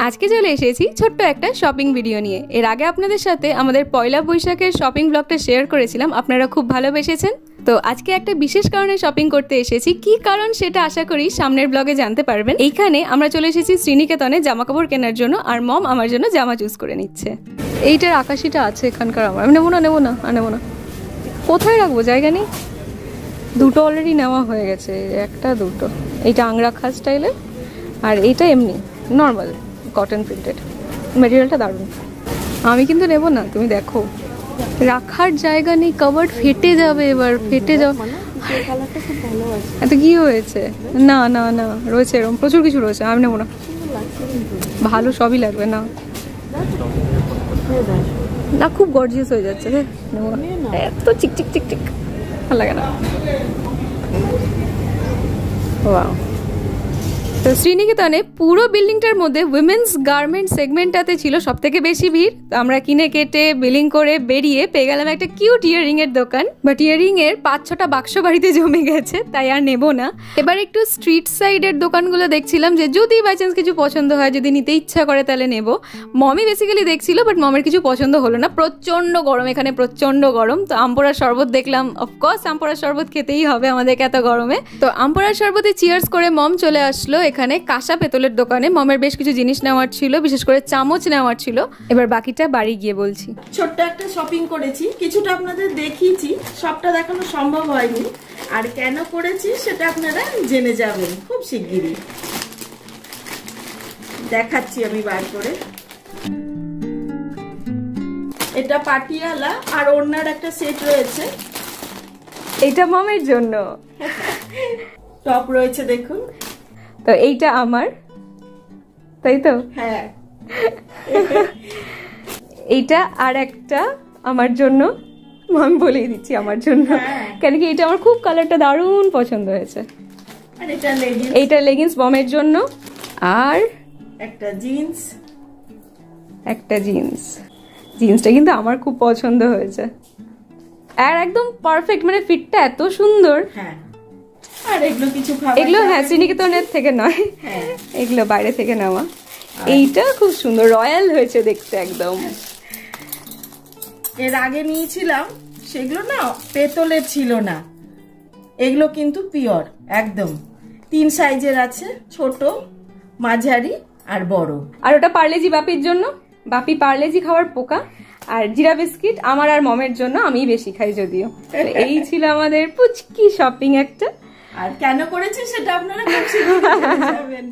আজকে চলে এসেছি ছোট্ট একটা শপিং ভিডিও নিয়ে। এর আগে আপনাদের সাথে আমাদের পয়লা বৈশাখের শপিং ব্লগটা শেয়ার করেছিলাম, আপনারা খুব ভালোবেসেছেন। তো আজকে একটা বিশেষ কারণে শপিং করতে এসেছি, কি কারণ সেটা আশা করি সামনের ব্লগে জানতে পারবেন। এইখানে আমরা চলে এসেছি শ্রীনিকেতনে জামা কাপড় কেনার জন্য, আর মম আমার জন্য জামা চুজ করে নিচ্ছে। এইটার আকাশিটা আছে এখানকার, আমার আমি নেবো না। কোথায় রাখবো, জায়গা নেই। দুটো অলরেডি নেওয়া হয়ে গেছে, একটা দুটো। এইটা আংরাখা স্টাইলের, আর এইটা এমনি নর্মাল কটন প্রিন্টেড। মেটেরিয়ালটা দারুণ। আমি কিন্তু নেব না, তুমি দেখো রাখার জায়গা নেই, কভার ফেটে যাবে। এবার ফেটে যাবে এত কি হয়েছে? না না না, রয়েছে এরকম প্রচুর কিছু রয়েছে, আমি নেবো না। ভালো সবই লাগবে না, না খুব গর্জিয়াস হয়ে যাচ্ছে, নেবো না। এত চিকচিক চিকচিক ভালো লাগে না। ওয়াও। তো শ্রীনিকেতনে পুরো বিল্ডিংটার মধ্যে উইমেন্স গার্মেন্ট সেগমেন্টটাতে ছিল সব থেকে বেশি ভিড়। তো আমরা কিনে কেটে বিলিং করে বেরিয়ে পেয়ে গেলাম একটা কিউট ইয়ারিং এর দোকান, বাট ইয়ারিং এর 5-6টা বাক্স বাড়িতে জমে গেছে, তাই আর নেবো না। এবার একটু স্ট্রিট সাইডের দোকানগুলো দেখছিলাম, যে যদি বাই চান্স কিছু পছন্দ হয়, যদি নিতে ইচ্ছা করে তাহলে নেব। মমি বেসিক্যালি দেখছিল, বাট মমের কিছু পছন্দ হলো না। প্রচন্ড গরম এখানে, প্রচন্ড গরম। তো আমপোড়ার শরবত দেখলাম, অফকোর্স আমপোড়ার শরবত খেতেই হবে আমাদেরকে, এত গরমে। তো আমপোড়ার শরবতে চিয়ার্স করে মম চলে আসলো এখানে কাঁসা পেতলের দোকানে। মমের বেশ কিছু জিনিস নেওয়ার ছিল, বিশেষ করে চামচ নেওয়ার ছিল। এবার বাকিটা বাড়ি গিয়ে বলছি। ছোট্ট একটা শপিং করেছি, কিছুটা আপনাদের দেখিয়েছি, সবটা দেখানো সম্ভব হয়নি। আর কেন করেছি সেটা আপনারা জেনে যাবেন খুব শিগগিরই। দেখাচ্ছি আমি বার করে। এটা পাটিয়ালা আর ওড়নার একটা সেট রয়েছে। এটা মমের জন্য। টপ রয়েছে দেখুন। তো এইটা আমার, তাই তো? হ্যাঁ। এইটা আর একটা আমার জন্য, আমি বলেই দিচ্ছি আমার জন্য, কেন কি এটা আমার খুব কালারটা দারুণ পছন্দ হয়েছে। আর এটা লেগিংস। এইটা লেগিংস মমের জন্য। আর একটা জিন্স। জিন্সটা কিন্তু আমার খুব পছন্দ হয়েছে, আর একদম পারফেক্ট, মানে ফিটটা এত সুন্দর। হ্যাঁ। আর এগুলো কিছু খাবার, এগুলো হ্যাঁ শ্রীনিকেতনের থেকে নয়, এগুলো বাইরে থেকে নেওয়া। এইটা খুব সুন্দর, রয়্যাল হয়েছে দেখতে একদম। এর আগে নিয়েছিলাম সেগুলো না পেতলের ছিল না, এগুলো কিন্তু পিওর একদম। 3 সাইজের আছে, ছোট, মাঝারি আর বড়। আর ওটা পার্লেজি বাপির জন্য, বাপি পার্লেজি খাওয়ার পোকা। আর জিরা বিস্কিট আমার আর মমের জন্য, আমি বেশি খাই যদিও। এই ছিল আমাদের পুচকি শপিং একটা। আর কেন করেছি সেটা আপনারা খুব শিগগিরই জানতে পারবেন।